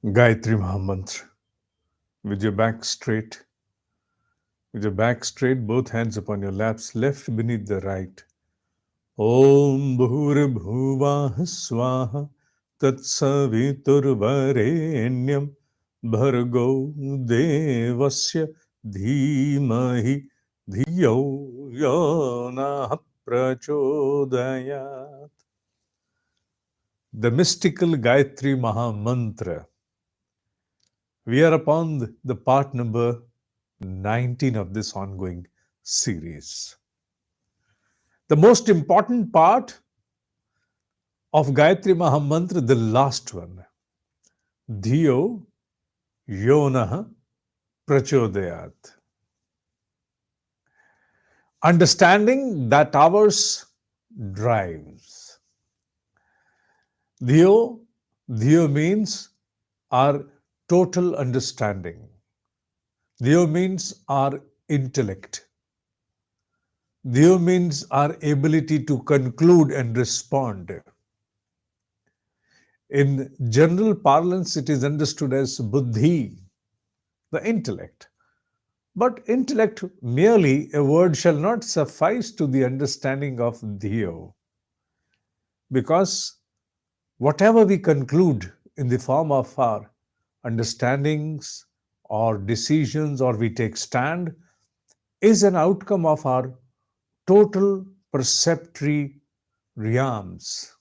Gayatri Mahamantra. With your back straight, both hands upon your laps, left beneath the right. Om Bhuribhuvah Swaha Tatsaviturvarenyam Bhargo Devasya Dhimahi Dhiyo Yona Prachodayat. The mystical Gayatri Mahamantra. We are upon the part number 19 of this ongoing series. The most important part of Gayatri Mahamantra, the last one, Dhiyo Yonah Prachodayat. Understanding that ours drives. Dhiyo means our total understanding. Dhiyo means our intellect. Dhiyo means our ability to conclude and respond. In general parlance, it is understood as buddhi, the intellect. But intellect merely, a word, shall not suffice to the understanding of Dhiyo. Because whatever we conclude in the form of our understandings or decisions, or we take stand, is an outcome of our total perceptory realms.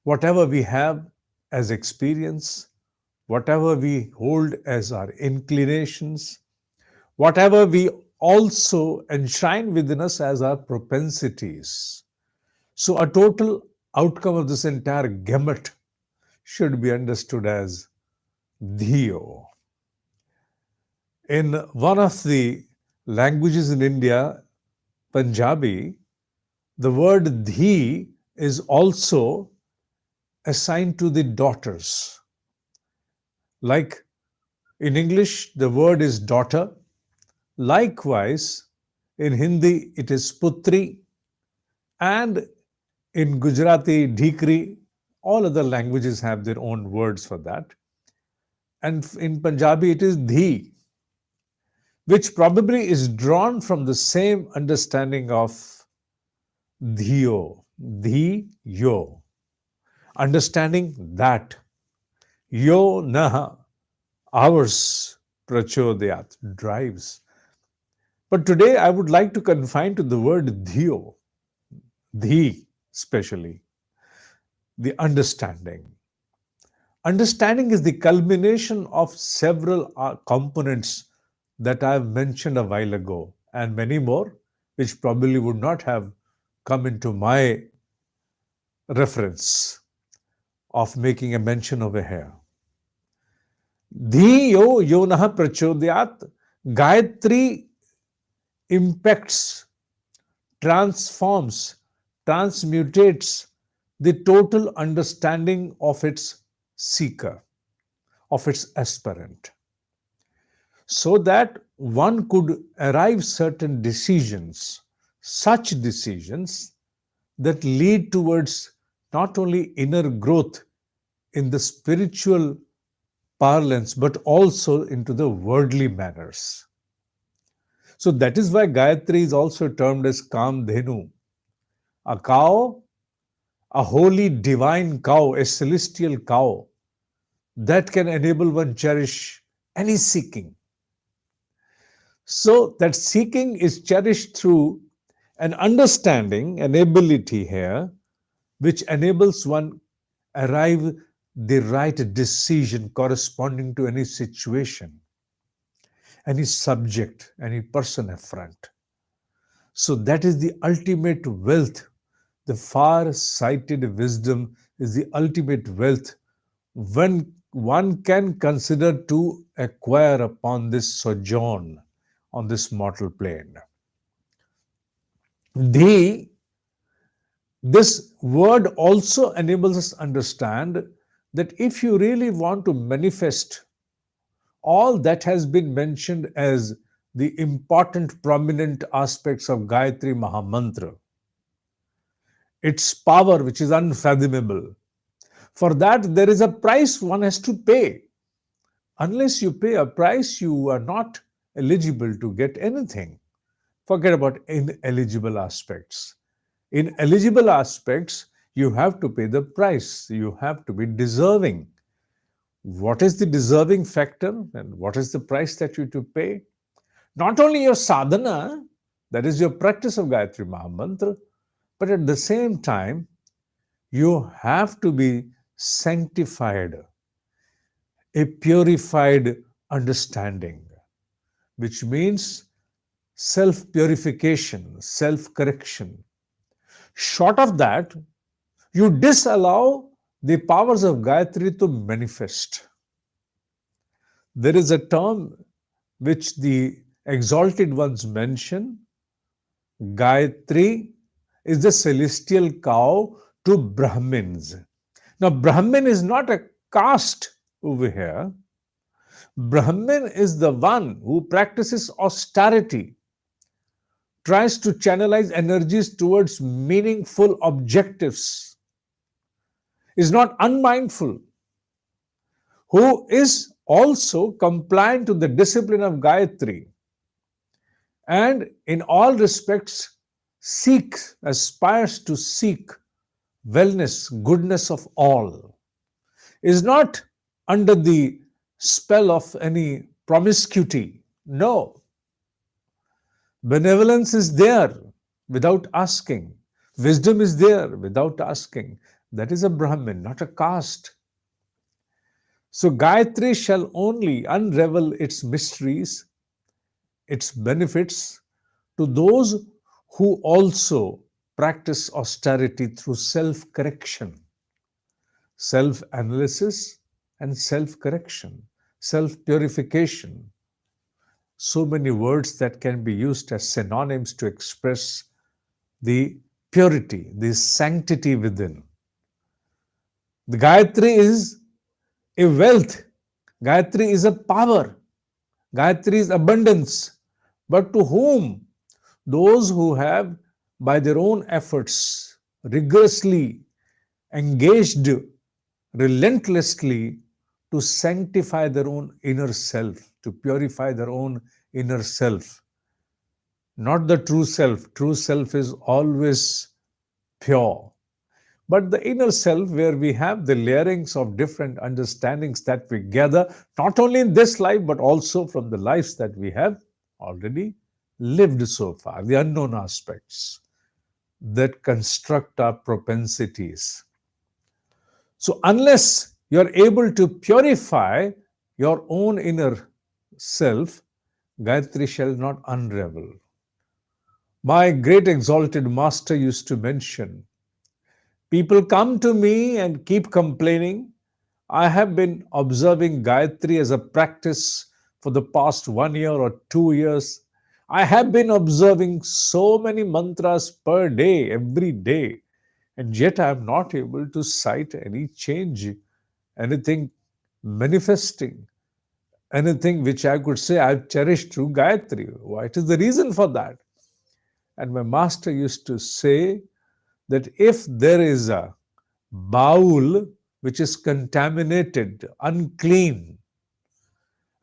Whatever we have as experience, whatever we hold as our inclinations, whatever we also enshrine within us as our propensities. So, a total outcome of this entire gamut should be understood as Dhiyo. In one of the languages in India, Punjabi, the word Dhi is also assigned to the daughters. Like in English, the word is daughter. Likewise, in Hindi, it is putri. And in Gujarati, dhikri. All other languages have their own words for that. And in Punjabi, it is dhi, which probably is drawn from the same understanding of dhiyo, dhiyo, understanding that yo naha, ours, prachodayat, drives. But today I would like to confine to the word dhiyo, dhi especially, the understanding. Understanding is the culmination of several components that I have mentioned a while ago, and many more, which probably would not have come into my reference of making a mention over here. Dhiyo yonaha prachodayat. Gayatri impacts, transforms, transmutates the total understanding of its seeker, of its aspirant, so that one could arrive certain decisions, such decisions that lead towards not only inner growth in the spiritual parlance, but also into the worldly manners. So that is why Gayatri is also termed as Kamdhenu, a cow, a holy divine cow, a celestial cow that can enable one cherish any seeking. So that seeking is cherished through an understanding, an ability here, which enables one arrive the right decision corresponding to any situation, any subject, any person affront. So that is the ultimate wealth. The far-sighted wisdom is the ultimate wealth when one can consider to acquire upon this sojourn on this mortal plane. This word also enables us to understand that if you really want to manifest all that has been mentioned as the important, prominent aspects of Gayatri Mahamantra, its power, which is unfathomable, For that, there is a price one has to pay. Unless you pay a price, you are not eligible to get anything. Forget about ineligible aspects. In eligible aspects, you have to pay the price. You have to be deserving. What is the deserving factor and what is the price that you have to pay? Not only your sadhana, that is your practice of Gayatri Mahamantra, but at the same time, you have to be sanctified, a purified understanding, which means self purification, self correction. Short of that, you disallow the powers of Gayatri to manifest. There is a term which the exalted ones mention. Gayatri is the celestial cow to Brahmins. Now, Brahmin is not a caste over here. Brahmin is the one who practices austerity, tries to channelize energies towards meaningful objectives, is not unmindful, who is also compliant to the discipline of Gayatri, and in all respects aspires to seek wellness, goodness of all, is not under the spell of any promiscuity. No. Benevolence is there without asking. Wisdom is there without asking. That is a Brahmin, not a caste. So Gayatri shall only unravel its mysteries, its benefits to those who also practice austerity through self correction, self analysis, and self correction, self purification. So many words that can be used as synonyms to express the purity, the sanctity within. The Gayatri is a wealth, Gayatri is a power, Gayatri is abundance. But to whom? Those who have, by their own efforts, rigorously engaged relentlessly to sanctify their own inner self, to purify their own inner self. Not the true self. True self is always pure. But the inner self, where we have the layerings of different understandings that we gather, not only in this life, but also from the lives that we have already lived so far, the unknown aspects that construct our propensities. So, unless you're able to purify your own inner self, Gayatri shall not unravel. My great exalted master used to mention, people come to me and keep complaining. I have been observing Gayatri as a practice for the past 1 year or 2 years. I have been observing so many mantras per day, every day, and yet I am not able to cite any change, anything manifesting, anything which I could say I've cherished through Gayatri. What is the reason for that? And my master used to say that if there is a bowl which is contaminated, unclean,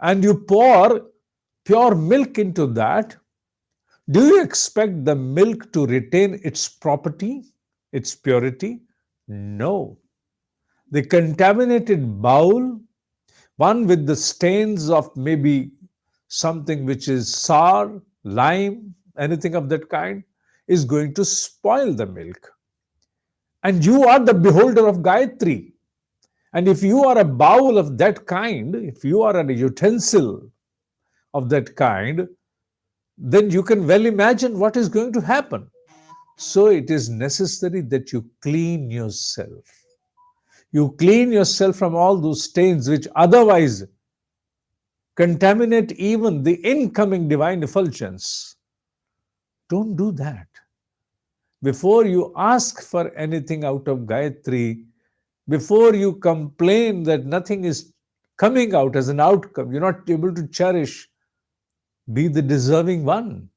and you pour pure milk into that, do you expect the milk to retain its property, its purity? No. The contaminated bowl, one with the stains of maybe something which is sour, lime, anything of that kind, is going to spoil the milk. And you are the beholder of Gayatri. And if you are a bowl of that kind, if you are a utensil of that kind, then you can well imagine what is going to happen. So it is necessary that you clean yourself. You clean yourself from all those stains which otherwise contaminate even the incoming divine effulgence. Don't do that. Before you ask for anything out of Gayatri, before you complain that nothing is coming out as an outcome, you're not able to cherish, be the deserving one.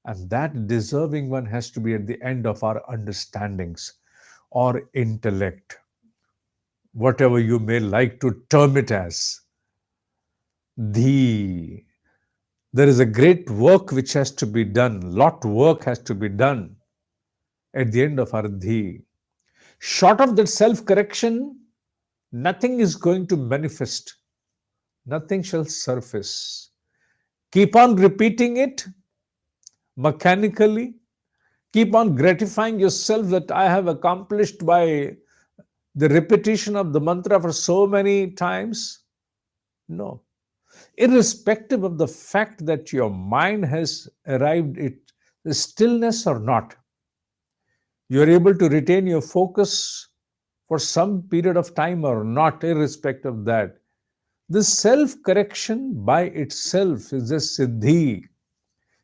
And that deserving one has to be at the end of our understandings or intellect. whatever you may like to term it as. The There is a great work which has to be done, lot work has to be done at the end of our dhi. Short of that self correction, nothing is going to manifest, nothing shall surface. Keep on repeating it mechanically, keep on gratifying yourself that I have accomplished by the repetition of the mantra for so many times. No. Irrespective of the fact that your mind has arrived at stillness or not, you are able to retain your focus for some period of time or not, irrespective of that. This self correction by itself is a siddhi,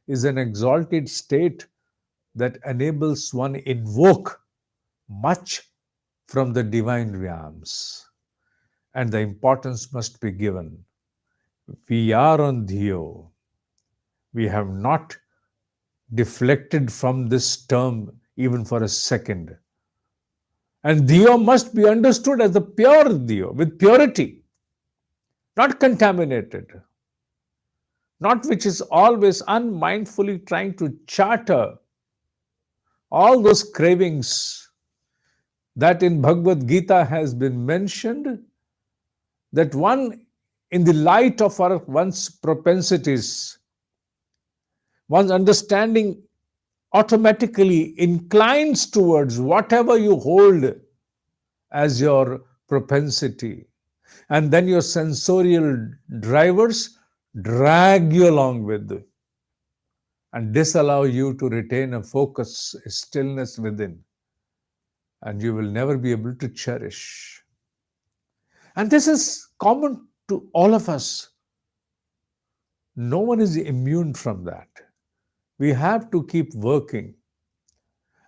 is an exalted state that enables one invoke much from the divine realms. And the importance must be given. We are on Dhyo. We have not deflected from this term even for a second. And Dhyo must be understood as the pure Dhyo, with purity, not contaminated, not which is always unmindfully trying to charter all those cravings that in Bhagavad Gita has been mentioned, that one, in the light of one's propensities, one's understanding automatically inclines towards whatever you hold as your propensity. And then your sensorial drivers drag you along with and disallow you to retain a focus, a stillness within. And you will never be able to cherish. And this is common to all of us. No one is immune from that. We have to keep working.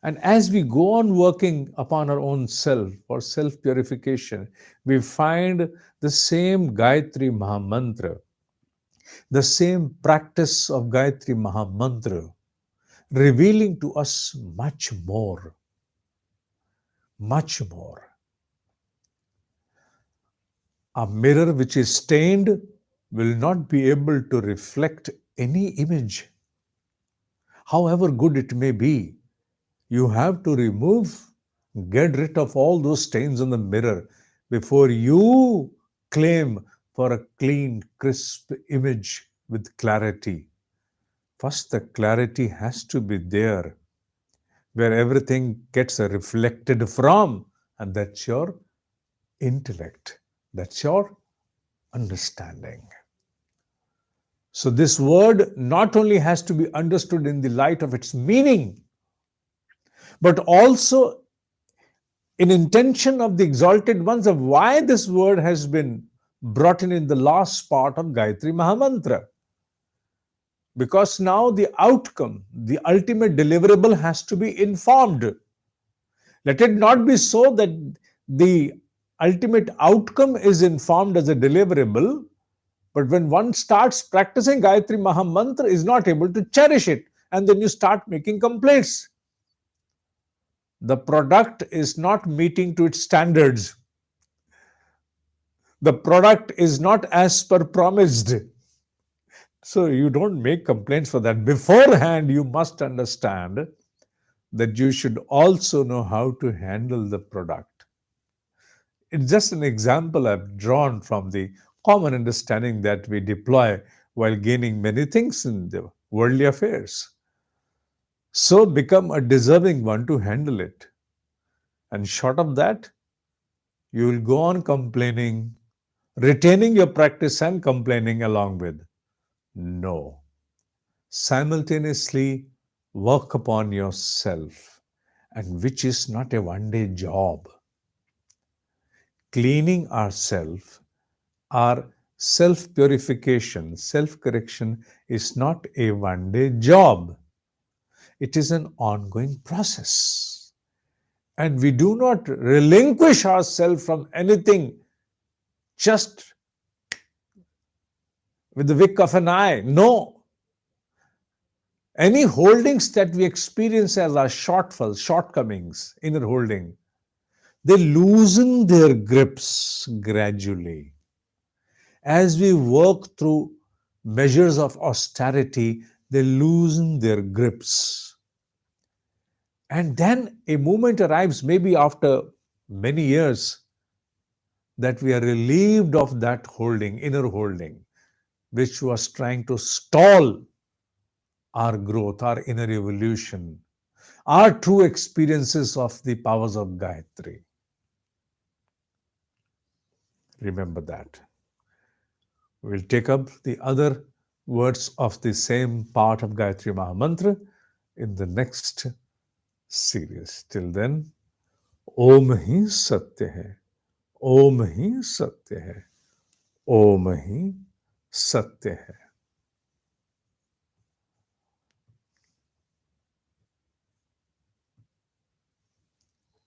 And as we go on working upon our own self or self purification, we find the same Gayatri Mahamantra, the same practice of Gayatri Mahamantra revealing to us much more, much more. A mirror which is stained will not be able to reflect any image, however good it may be. You have to get rid of all those stains on the mirror before you claim for a clean, crisp image with clarity. First, the clarity has to be there, where everything gets reflected from, and that's your intellect, that's your understanding. So, this word not only has to be understood in the light of its meaning, but also in intention of the exalted ones of why this word has been brought in the last part of Gayatri Mahamantra. Because now the outcome, the ultimate deliverable has to be informed. Let it not be so that the ultimate outcome is informed as a deliverable, but when one starts practicing Gayatri Mahamantra, is not able to cherish it, and then you start making complaints. The product is not meeting to its standards. The product is not as per promised. So you don't make complaints for that. Beforehand, you must understand that you should also know how to handle the product. It's just an example I've drawn from the common understanding that we deploy while gaining many things in the worldly affairs. So become a deserving one to handle it. And short of that, you will go on complaining, retaining your practice and complaining along with. No. Simultaneously work upon yourself, and which is not a one-day job. Cleaning ourselves, our self-purification, self-correction is not a one-day job. It is an ongoing process. And we do not relinquish ourselves from anything just with the wick of an eye. No. Any holdings that we experience as our shortfalls, shortcomings, inner holding, they loosen their grips gradually. As we work through measures of austerity, they loosen their grips. And then a moment arrives, maybe after many years, that we are relieved of that holding, inner holding, which was trying to stall our growth, our inner evolution, our true experiences of the powers of Gayatri. Remember that. We'll take up the other words of the same part of Gayatri Mahamantra in the next series. Till then, Om Hi Satya Hai, Om Hi Satya Hai, Om Hi Satya Hai.